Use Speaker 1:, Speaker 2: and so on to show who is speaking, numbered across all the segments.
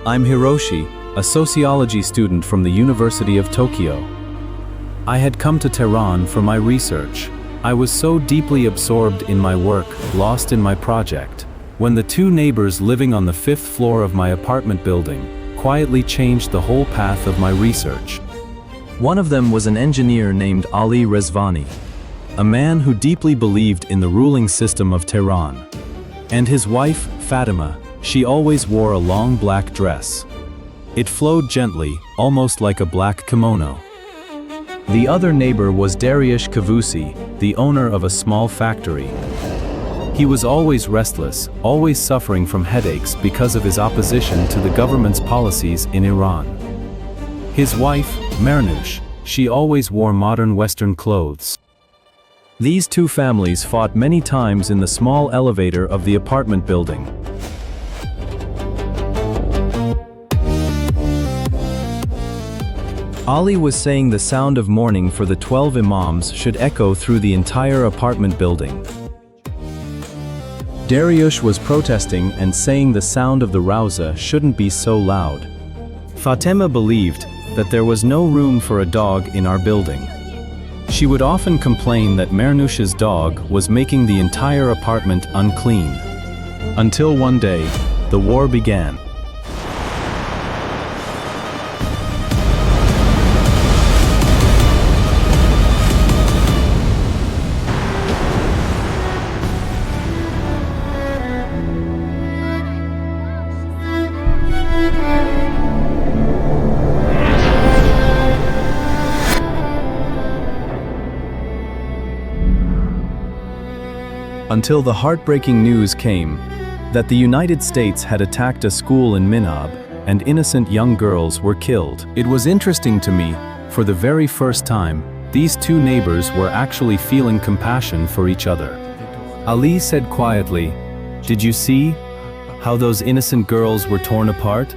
Speaker 1: I'm Hiroshi, a sociology student from the University of Tokyo. I had come to Tehran for my research. I was so deeply absorbed in my work, lost in my project, when the two neighbors living on the 5th floor of my apartment building quietly changed the whole path of my research. One of them was an engineer named Ali Rezvani, a man who deeply believed in the ruling system of Tehran. And his wife, Fatima, she always wore a long black dress. It flowed gently, almost like a black kimono. The other neighbor was Dariush Kavusi, the owner of a small factory. He was always restless, always suffering from headaches because of his opposition to the government's policies in Iran. His wife, Mernoush, she always wore modern Western clothes. These two families fought many times in the small elevator of the apartment building. Ali was saying the sound of mourning for the 12 imams should echo through the entire apartment building. Dariush was protesting and saying the sound of the Rawza shouldn't be so loud. Fatima believed that there was no room for a dog in our building. She would often complain that Mernoush's dog was making the entire apartment unclean. Until one day, the war began. Until the heartbreaking news came that the United States had attacked a school in Minab and innocent young girls were killed. It was interesting to me, for the very first time, these two neighbors were actually feeling compassion for each other. Ali said quietly, "Did you see how those innocent girls were torn apart?"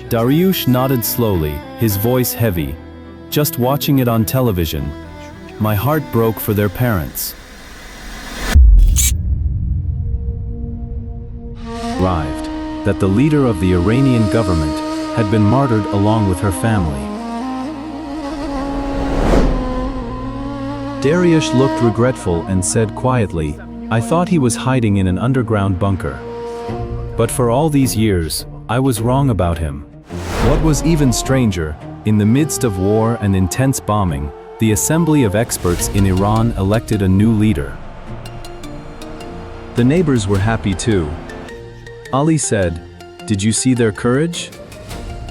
Speaker 1: Dariush nodded slowly, his voice heavy. "Just watching it on television, my heart broke for their parents." Arrived that the leader of the Iranian government had been martyred along with her family. Dariush looked regretful and said quietly, "I thought he was hiding in an underground bunker. But for all these years, I was wrong about him." What was even stranger, in the midst of war and intense bombing, the Assembly of Experts in Iran elected a new leader. The neighbors were happy too. Ali said, "Did you see their courage?"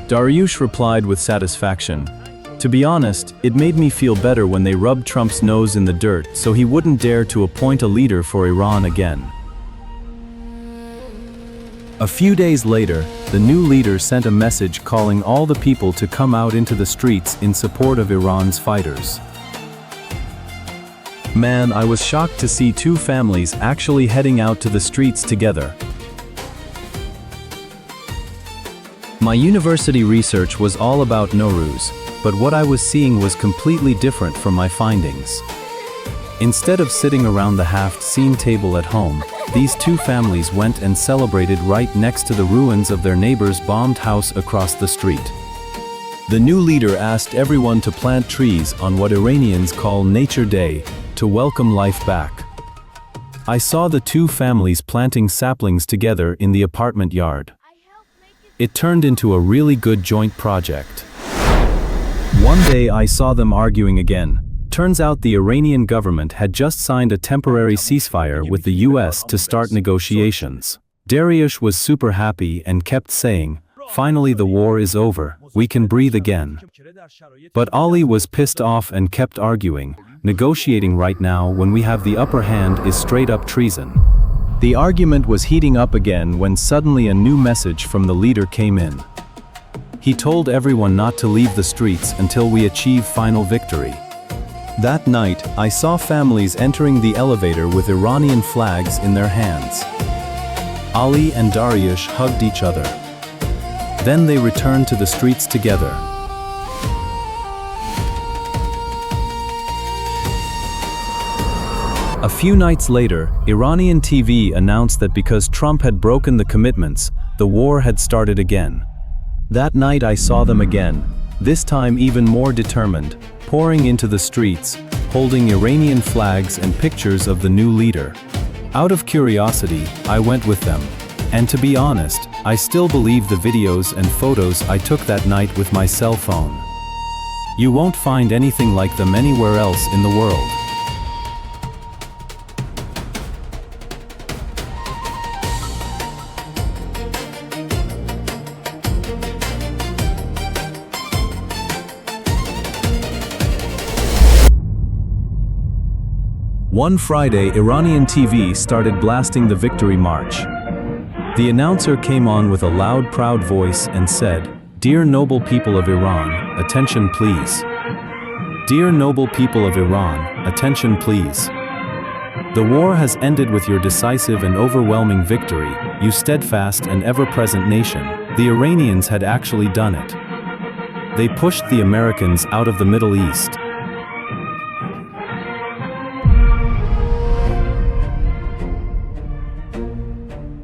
Speaker 1: Dariush replied with satisfaction, "To be honest, it made me feel better when they rubbed Trump's nose in the dirt so he wouldn't dare to appoint a leader for Iran again." A few days later, the new leader sent a message calling all the people to come out into the streets in support of Iran's fighters. Man, I was shocked to see two families actually heading out to the streets together. My university research was all about Nowruz, but what I was seeing was completely different from my findings. Instead of sitting around the half-seen table at home, these two families went and celebrated right next to the ruins of their neighbor's bombed house across the street. The new leader asked everyone to plant trees on what Iranians call Nature Day, to welcome life back. I saw the two families planting saplings together in the apartment yard. It turned into a really good joint project. One day I saw them arguing again. Turns out the Iranian government had just signed a temporary ceasefire with the US to start negotiations. Dariush was super happy and kept saying, "Finally the war is over, we can breathe again." But Ali was pissed off and kept arguing, "Negotiating right now when we have the upper hand is straight up treason." The argument was heating up again when suddenly a new message from the leader came in. He told everyone not to leave the streets until we achieve final victory. That night, I saw families entering the elevator with Iranian flags in their hands. Ali and Dariush hugged each other. Then they returned to the streets together. A few nights later, Iranian TV announced that because Trump had broken the commitments, the war had started again. That night I saw them again, this time even more determined, pouring into the streets, holding Iranian flags and pictures of the new leader. Out of curiosity, I went with them. And to be honest, I still believe the videos and photos I took that night with my cell phone. You won't find anything like them anywhere else in the world. One Friday, Iranian TV started blasting the victory march. The announcer came on with a loud, proud voice and said, "Dear noble people of Iran, attention please. Dear noble people of Iran, attention please. The war has ended with your decisive and overwhelming victory, you steadfast and ever-present nation." The Iranians had actually done it. They pushed the Americans out of the Middle East.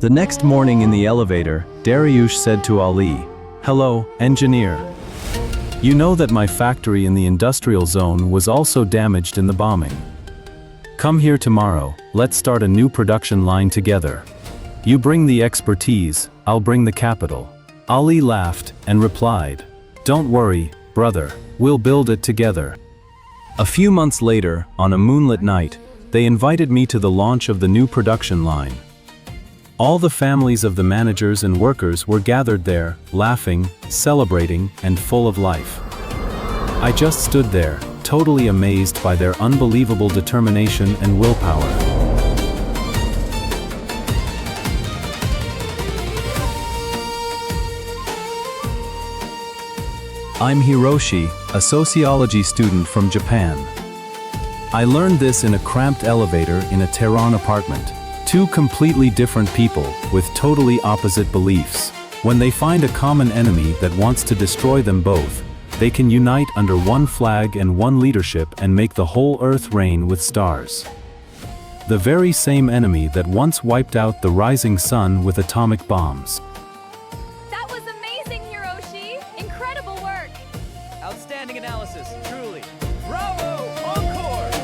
Speaker 1: The next morning in the elevator, Dariush said to Ali, "Hello, engineer. You know that my factory in the industrial zone was also damaged in the bombing. Come here tomorrow, let's start a new production line together. You bring the expertise, I'll bring the capital." Ali laughed and replied, "Don't worry, brother, we'll build it together." A few months later, on a moonlit night, they invited me to the launch of the new production line. All the families of the managers and workers were gathered there, laughing, celebrating, and full of life. I just stood there, totally amazed by their unbelievable determination and willpower. I'm Hiroshi, a sociology student from Japan. I learned this in a cramped elevator in a Tehran apartment. Two completely different people with totally opposite beliefs. When they find a common enemy that wants to destroy them both, they can unite under one flag and one leadership and make the whole earth reign with stars. The very same enemy that once wiped out the rising sun with atomic bombs.
Speaker 2: That was amazing, Hiroshi! Incredible work!
Speaker 3: Outstanding analysis, truly. Bravo! Encore!